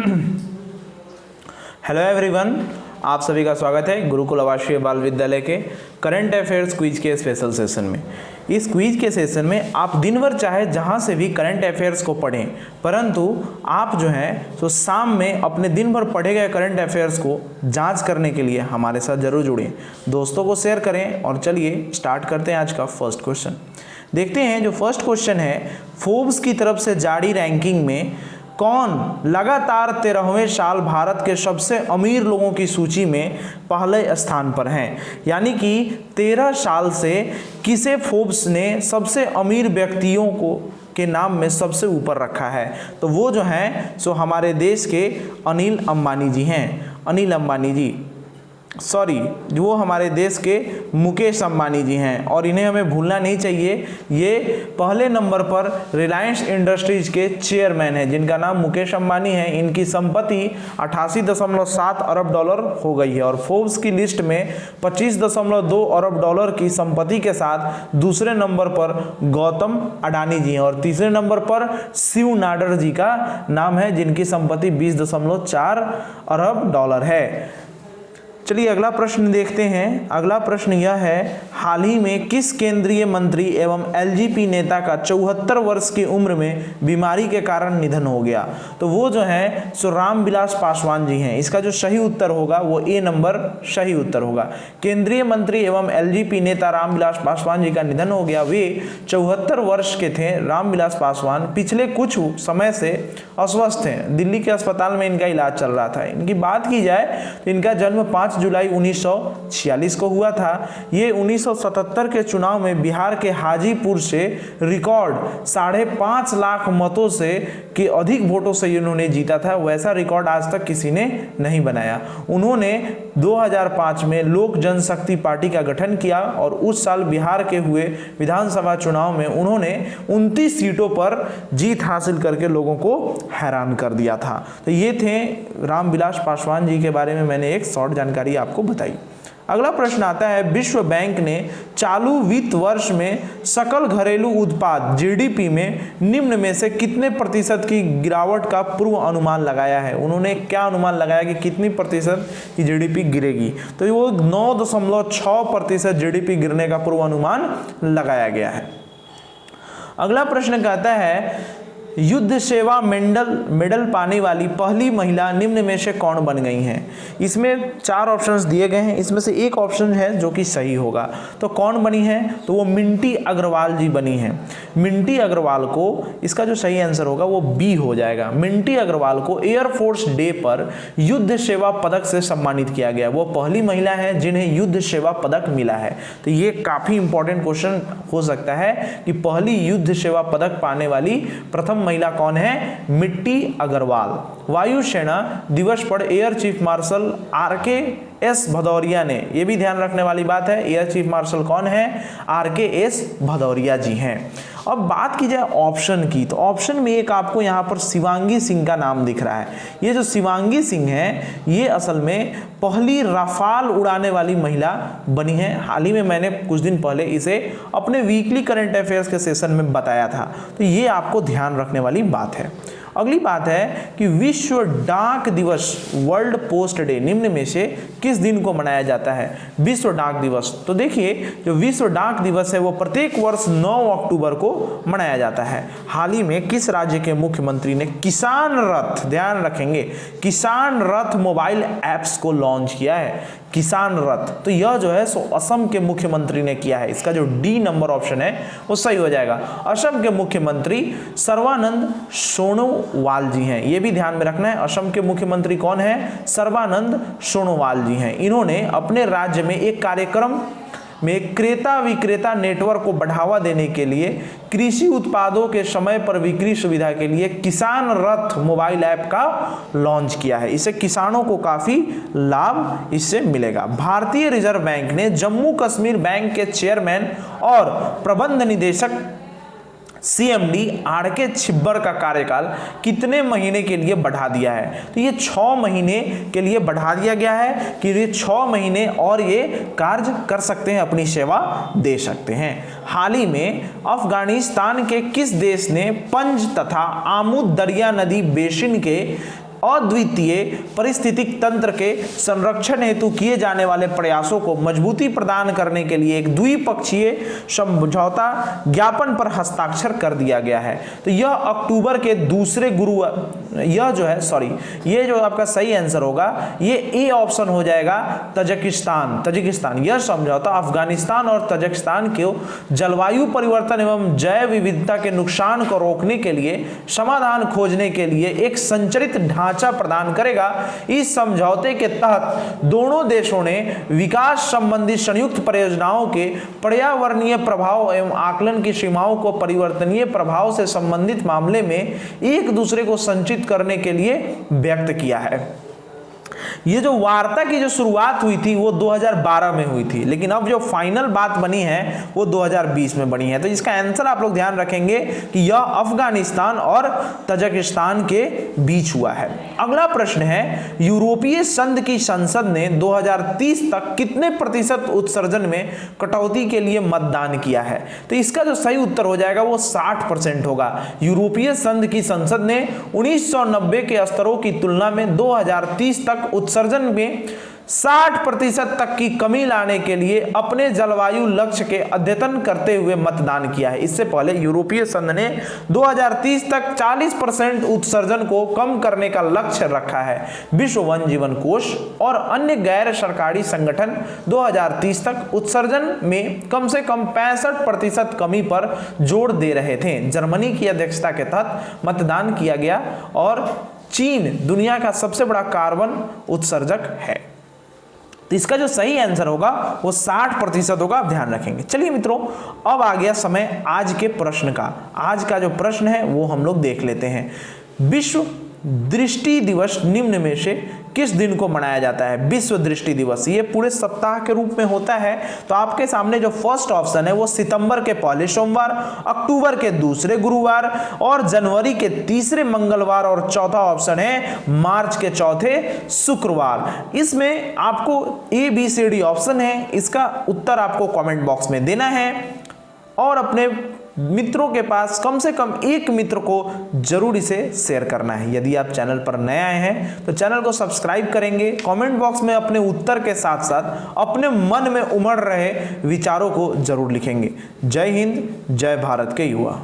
Hello everyone, आप सभी का स्वागत है गुरुकुल आवासीय बाल विद्यालय के करंट अफेयर्स क्विज के स्पेशल सेशन में। इस क्विज के सेशन में आप दिन भर चाहे जहां से भी करंट अफेयर्स को पढ़ें, परंतु आप जो है तो शाम में अपने दिन भर पढ़े गए करंट अफेयर्स को जांच करने के लिए हमारे साथ जरूर जुड़ें। दोस्तों को शेयर करें और चलिए स्टार्ट करते हैं आज का फर्स्ट क्वेश्चन। देखते हैं जो फर्स्ट क्वेश्चन है, फोर्ब्स की तरफ से जारी रैंकिंग में कौन लगातार 13वें साल भारत के सबसे अमीर लोगों की सूची में पहले स्थान पर हैं। यानी कि 13 साल से किसे फोर्ब्स ने सबसे अमीर व्यक्तियों को के नाम में सबसे ऊपर रखा है, तो वो जो हैं सो हमारे देश के अनिल अंबानी जी हैं। अनिल अंबानी जी वो हमारे देश के मुकेश अंबानी जी हैं और इन्हें हमें भूलना नहीं चाहिए। ये पहले नंबर पर रिलायंस इंडस्ट्रीज के चेयरमैन हैं जिनका नाम मुकेश अंबानी है। इनकी संपत्ति 88.7 अरब डॉलर हो गई है और फोर्ब्स की लिस्ट में 25.2 अरब डॉलर की संपत्ति के साथ दूसरे नंबर पर गौतम अडानी जी हैं और तीसरे नंबर पर शिव नाडर जी का नाम है जिनकी संपत्ति 20.4 अरब डॉलर है। चलिए अगला प्रश्न देखते हैं। अगला प्रश्न यह है, हाल ही में किस केंद्रीय मंत्री एवं एलजेपी नेता का 74 वर्ष की उम्र में बीमारी के कारण निधन हो गया? तो वो जो है सो रामविलास पासवान जी हैं। इसका जो सही उत्तर होगा वो ए नंबर सही उत्तर होगा। केंद्रीय मंत्री एवं एलजेपी नेता रामविलास पासवान जी का निधन हो गया। वे 74 वर्ष के थे। रामविलास पासवान पिछले कुछ समय से अस्वस्थ हैं। दिल्ली के अस्पताल में इनका इलाज चल रहा था। इनकी बात की जाए तो इनका जन्म 5 जुलाई 1946 को हुआ था। ये 1977 के चुनाव में बिहार के हाजीपुर से रिकॉर्ड 5.5 लाख मतों से के अधिक वोटों से इन्होंने जीता था। वैसा रिकॉर्ड आज तक किसी ने नहीं बनाया। उन्होंने 2005 में लोक जनशक्ति पार्टी का गठन किया और उस साल बिहार के हुए विधानसभा चुनाव में उन्होंने 29 सीटों पर जीत हासिल करके लोगों को हैरान कर दिया था। तो ये थे रामविलास पासवान जी के बारे में मैंने एक शॉर्ट जानकारी आपको बताई। अगला प्रश्न आता है, विश्व बैंक ने चालू वित्त वर्ष में सकल घरेलू उत्पाद जीडीपी में निम्न में से कितने प्रतिशत की गिरावट का पूर्व अनुमान लगाया है? उन्होंने क्या अनुमान लगाया कि कितनी प्रतिशत की जीडीपी गिरेगी? तो वो 9.6% जीडीपी गिरने का पूर्व अनुमान लगाया गया है। अगला प्रश्न कहता है, युद्ध सेवा मेडल पाने वाली पहली महिला निम्न में से कौन बन गई हैं? इसमें 4 ऑप्शंस दिए गए हैं। इसमें से एक ऑप्शन है जो कि सही होगा। तो कौन बनी है? तो वो मिंटी अग्रवाल जी बनी हैं। मिंटी अग्रवाल को, इसका जो सही आंसर होगा वो बी हो जाएगा। मिंटी अग्रवाल को एयरफोर्स डे पर युद्ध सेवा पदक से सम्मानित किया गया। वो पहली महिला है जिन्हें युद्ध सेवा पदक मिला है। तो ये काफी इंपॉर्टेंट क्वेश्चन हो सकता है कि पहली युद्ध सेवा पदक पाने वाली प्रथम महिला कौन है? मिट्टी अग्रवाल। वायुसेना दिवस पर air chief marshal RKS Bhadauria ने, यह भी ध्यान रखने वाली बात है, एयर चीफ मार्शल कौन है? RKS भदौरिया जी हैं। अब बात की जाए ऑप्शन की, तो ऑप्शन में एक आपको यहां पर शिवांगी सिंह का नाम दिख रहा है। ये जो शिवांगी सिंह है ये असल में पहली राफाल उड़ाने वाली महिला बनी है। हाल ही में मैंने कुछ दिन पहले इसे अपने वीकली करंट अफेयर्स के सेशन में बताया था। तो ये आपको ध्यान रखने वाली बात है। अगली बात है कि विश्व डाक दिवस वर्ल्ड पोस्ट डे निम्न में से किस दिन को मनाया जाता है? विश्व डाक दिवस, तो देखिए जो विश्व डाक दिवस है वो प्रत्येक वर्ष 9 अक्टूबर को मनाया जाता है। हाल ही में किस राज्य के मुख्यमंत्री ने किसान रथ, ध्यान रखेंगे, किसान रथ मोबाइल ऐप्स को लॉन्च किया है? किसान रथ, तो यह जो है सो असम के मुख्यमंत्री ने किया है। इसका जो डी नंबर ऑप्शन है वो सही हो जाएगा। असम के मुख्यमंत्री सर्बानंद सोनोवाल जी हैं। ये भी ध्यान में रखना है। असम के मुख्यमंत्री कौन है? सर्बानंद सोनोवाल जी हैं। इन्होंने अपने राज्य में एक कार्यक्रम में क्रेता विक्रेता नेटवर्क को बढ़ावा देने के लिए कृषि उत्पादों के समय पर बिक्री सुविधा के लिए किसान रथ मोबाइल ऐप का लॉन्च किया है। इससे किसानों को काफी लाभ इससे मिलेगा। भारतीय रिजर्व बैंक ने जम्मू कश्मीर बैंक के चेयरमैन और प्रबंध निदेशक CMD RK छिब्बर का कार्यकाल कितने महीने के लिए बढ़ा दिया है? तो ये 6 महीने के लिए बढ़ा दिया गया है कि ये 6 महीने और ये कार्य कर सकते हैं, अपनी सेवा दे सकते हैं। हाल ही में अफगानिस्तान के किस देश ने पंज तथा आमुद दरिया नदी बेसिन के अद्वितीय पारिस्थितिक तंत्र के संरक्षण हेतु किए जाने वाले प्रयासों को मजबूती प्रदान करने के लिए एक द्विपक्षीय समझौता ज्ञापन पर हस्ताक्षर कर दिया गया है। तो यह अक्टूबर के दूसरे गुरुवार, यह जो है ये जो आपका सही आंसर होगा ये ए ऑप्शन हो जाएगा, तजिकिस्तान। यह समझौता अफगानिस्तान और तजिकिस्तान के जलवायु परिवर्तन एवं जैव विविधता के नुकसान को रोकने के लिए समाधान खोजने के लिए एक संरचित ढांचा प्रदान करेगा। इस समझौते के तहत दोनों देशों ने विकास संबंधी संयुक्त परियोजनाओं के पर्यावरणीय प्रभाव एवं आकलन की सीमाओं को परिवर्तनीय प्रभाव से संबंधित मामले में एक दूसरे को संचित करने के लिए व्यक्त किया है। ये जो वार्ता की जो शुरुआत हुई थी वो 2012 में हुई थी, लेकिन अब जो फाइनल बात बनी है वो 2020 में बनी है। तो इसका आंसर आप लोग ध्यान रखेंगे कि यह अफगानिस्तान और तजिकिस्तान के बीच हुआ है। अगला प्रश्न है, यूरोपीय संघ की संसद ने 2030 तक कितने प्रतिशत उत्सर्जन में कटौती के लिए मतदान किया है? तो इसका जो सही उत्तर हो जाएगा वो 60% होगा। यूरोपीय संघ की संसद ने 1990 के स्तरों की तुलना में 2030 तक उत्सर्जन में 60% तक की कमी लाने के लिए अपने जलवायु लक्ष्य के अद्यतन करते हुए मतदान किया है। इससे पहले यूरोपीय संघ ने 2030 तक 40% उत्सर्जन को कम करने का लक्ष्य रखा है। विश्व वन जीवन कोष और अन्य गैर सरकारी संगठन 2030 तक उत्सर्जन में कम से कम 65% कमी पर जोर दे रहे थे। जर्मनी की अध्यक्षता के तहत मतदान किया गया और चीन दुनिया का सबसे बड़ा कार्बन उत्सर्जक है। तो इसका जो सही आंसर होगा वो 60% होगा, आप ध्यान रखेंगे। चलिए मित्रों, अब आ गया समय आज के प्रश्न का। आज का जो प्रश्न है वो हम लोग देख लेते हैं। विश्व दृष्टि दिवस निम्न में से किस दिन को मनाया जाता है? विश्व दृष्टि दिवस ये पूरे सप्ताह के रूप में होता है। तो आपके सामने जो फर्स्ट ऑप्शन है वो सितंबर के पहले सोमवार, अक्टूबर के दूसरे गुरुवार और जनवरी के तीसरे मंगलवार, और चौथा ऑप्शन है मार्च के चौथे शुक्रवार। इसमें आपको ABCD ऑप्शन है, इसका उत्तर आपको कमेंट बॉक्स में देना है और अपने मित्रों के पास कम से कम एक मित्र को जरूर इसे शेयर करना है। यदि आप चैनल पर नए आए हैं तो चैनल को सब्सक्राइब करेंगे, कमेंट बॉक्स में अपने उत्तर के साथ साथ अपने मन में उमड़ रहे विचारों को जरूर लिखेंगे। जय हिंद, जय भारत के युवा।